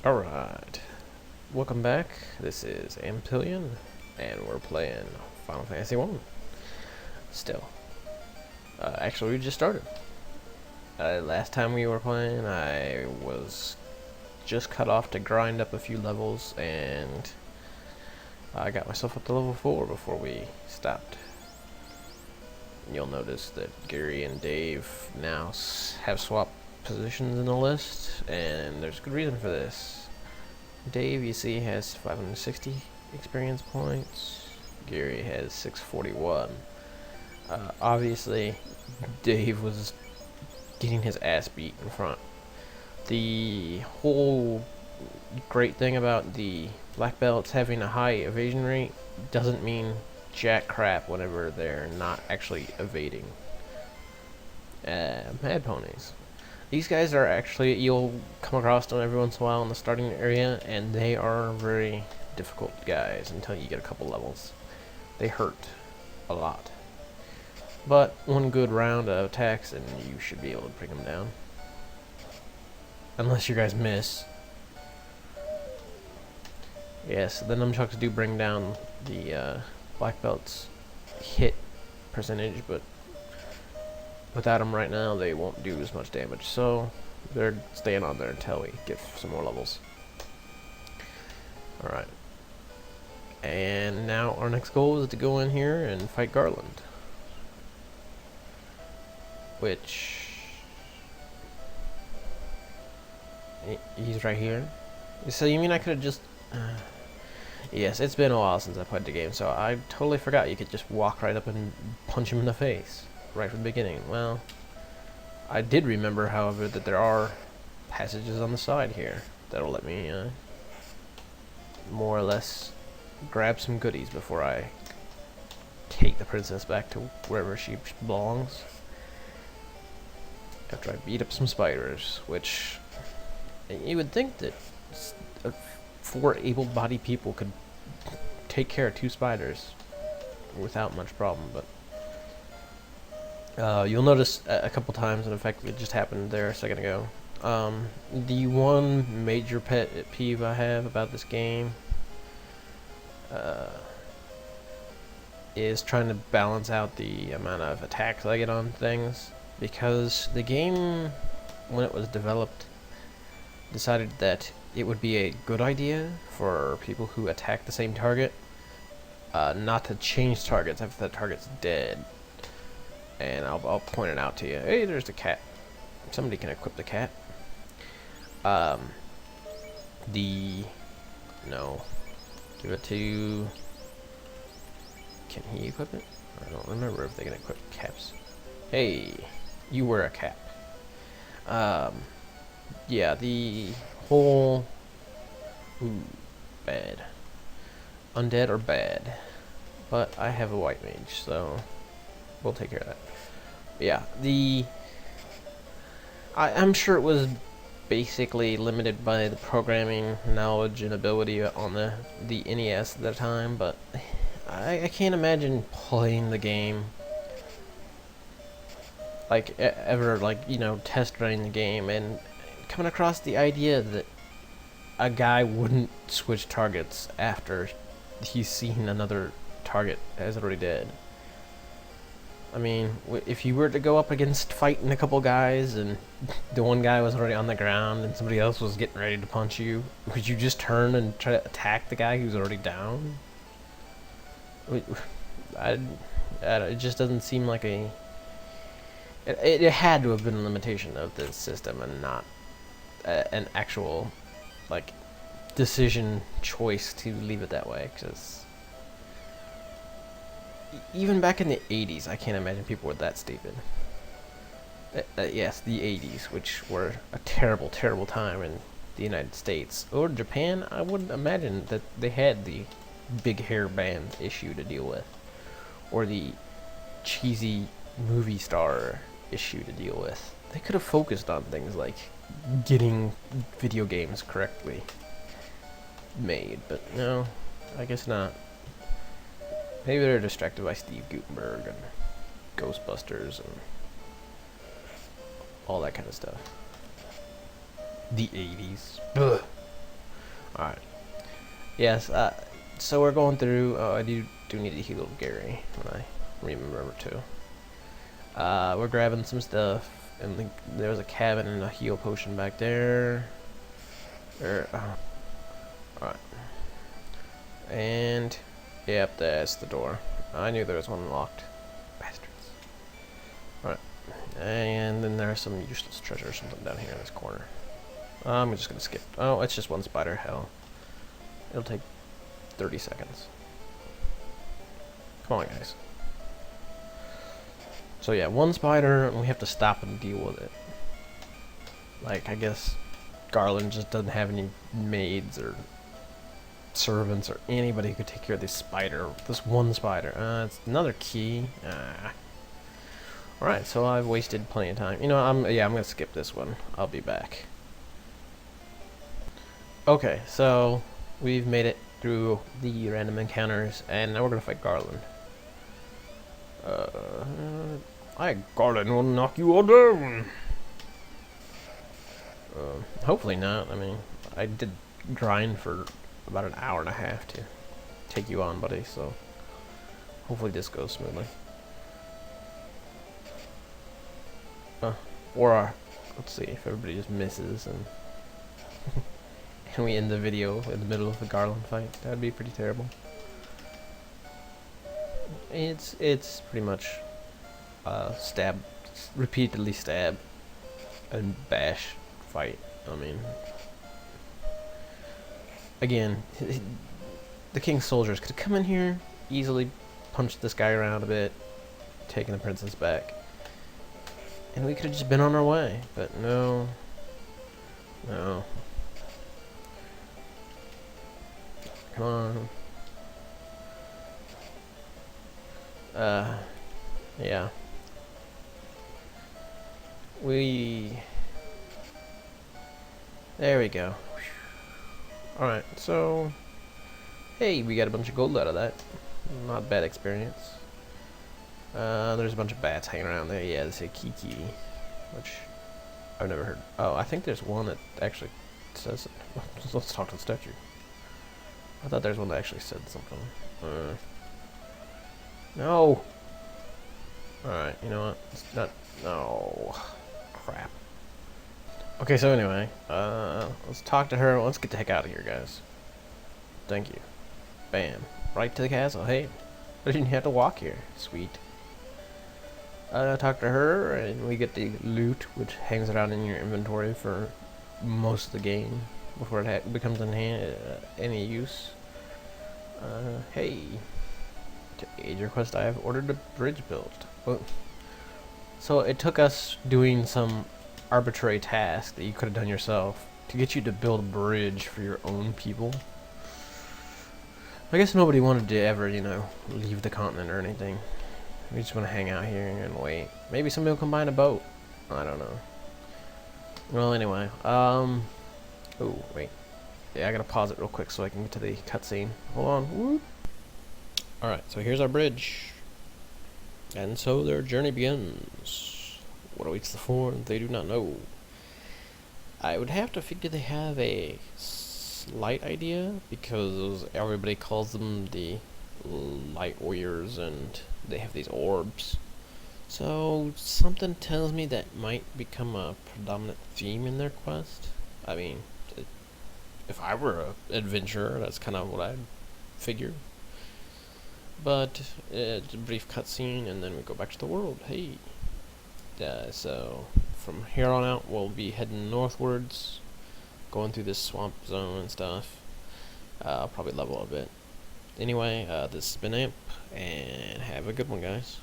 Alright, welcome back. This is Ampillion, and we're playing Final Fantasy 1. Still. Actually, we just started. Last time we were playing, I was just cut off to grind up a few levels, and I got myself up to level 4 before we stopped. You'll notice that Gary and Dave now have swapped positions in the list, and there's a good reason for this. Dave, you see, has 560 experience points. Gary has 641. Obviously, Dave was getting his ass beat in front. The whole great thing about the black belts having a high evasion rate doesn't mean jack crap whenever they're not actually evading. Mad ponies. These guys are actually, you'll come across them every once in a while in the starting area, and they are very difficult guys until you get a couple levels. They hurt a lot. But one good round of attacks and you should be able to bring them down. Unless you guys miss. Yes, the nunchucks do bring down the black belts hit percentage, but without them right now, they won't do as much damage, so they're staying on there until we get some more levels. Alright. And now our next goal is to go in here and fight Garland. Which... he's right here. So you mean I could have just... yes, it's been a while since I played the game, so I totally forgot you could just walk right up and punch him in the face. Right from the beginning. Well, I did remember, however, that there are passages on the side here that'll let me more or less grab some goodies before I take the princess back to wherever she belongs. After I beat up some spiders, which you would think that 4 able-bodied people could take care of 2 spiders without much problem, but you'll notice a couple times, and in fact it just happened there a second ago. The one major pet peeve I have about this game is trying to balance out the amount of attacks I get on things, because the game, when it was developed, decided that it would be a good idea for people who attack the same target not to change targets after that target's dead. And I'll point it out to you. Hey, there's the cat. Somebody can equip the cat. No. Give it to... Can he equip it? I don't remember if they can equip caps. Hey, you wear a cap. Yeah, the whole... Ooh, bad. Undead are bad. But I have a white mage, so... we'll take care of that. Yeah, I'm sure it was basically limited by the programming knowledge and ability on the NES at the time, but I can't imagine playing the game, like, ever, like, you know, test running the game and coming across the idea that a guy wouldn't switch targets after he's seen another target as already dead. I mean, if you were to go up against fighting a couple guys and the one guy was already on the ground and somebody else was getting ready to punch you, would you just turn and try to attack the guy who's already down? It just doesn't seem like a... It had to have been a limitation of the system and not an actual, like, decision choice to leave it that way, because... even back in the 80s, I can't imagine people were that stupid. Yes, the 80s, which were a terrible, terrible time in the United States. Or Japan, I wouldn't imagine that they had the big hair band issue to deal with. Or the cheesy movie star issue to deal with. They could have focused on things like getting video games correctly made, but no, I guess not. Maybe they're distracted by Steve Gutenberg and Ghostbusters and all that kind of stuff. The 80s. Ugh. Yes. So we're going through. Oh, I do need to heal Gary when I remember to. We're grabbing some stuff, and there was a cabin and a heal potion back there. Alright. And, yep, that's the door. I knew there was one locked. Bastards. Alright. And then there's some useless treasure or something down here in this corner. I'm just gonna skip. Oh, it's just one spider. Hell. It'll take 30 seconds. Come on, guys. So yeah, one spider, and we have to stop and deal with it. Like, I guess Garland just doesn't have any maids or servants or anybody who could take care of this one spider. It's another key. Alright, so I've wasted plenty of time. You know, I'm gonna skip this one. I'll be back. Okay, so we've made it through the random encounters, and now we're gonna fight Garland. Garland will knock you all down. Hopefully not. I mean, I did grind for about an hour and a half to take you on, buddy, so hopefully this goes smoothly. Let's see if everybody just misses and and we end the video in the middle of the Garland fight. That'd be pretty terrible. It's pretty much repeatedly stab and bash fight. I mean, again, the king's soldiers could have come in here, easily punched this guy around a bit, taken the princess back, and we could have just been on our way. But no. Come on. Yeah. There we go. Alright, so hey, we got a bunch of gold out of that. Not a bad experience. There's a bunch of bats hanging around there. Yeah, they say Kiki, which I've never heard. Oh, I think there's one that actually says it. Let's talk to the statue. I thought there's one that actually said something. No! Alright, you know what? It's not. No. Crap. Okay, so anyway, let's talk to her. Let's get the heck out of here, guys. Thank you. Bam. Right to the castle. Hey, I didn't have to walk here. Sweet. Talk to her, and we get the loot, which hangs around in your inventory for most of the game before it becomes any use. Hey. To aid your quest, I have ordered a bridge built. Oh. So it took us doing some arbitrary task that you could have done yourself to get you to build a bridge for your own people. I guess nobody wanted to ever, you know, leave the continent or anything. We just want to hang out here and wait. Maybe somebody will come by in a boat. I don't know. Well, anyway, oh, wait. Yeah, I gotta pause it real quick so I can get to the cutscene. Hold on. Whoop. Alright, so here's our bridge. And so their journey begins. What awaits the four, they do not know. I would have to figure they have a slight idea, because everybody calls them the light warriors, and they have these orbs. So something tells me that might become a predominant theme in their quest. I mean, if I were an adventurer, that's kind of what I'd figure. But it's a brief cutscene, and then we go back to the world. Hey. So from here on out, we'll be heading northwards, going through this swamp zone and stuff. I'll probably level a bit. Anyway, this has been Imp, and have a good one, guys.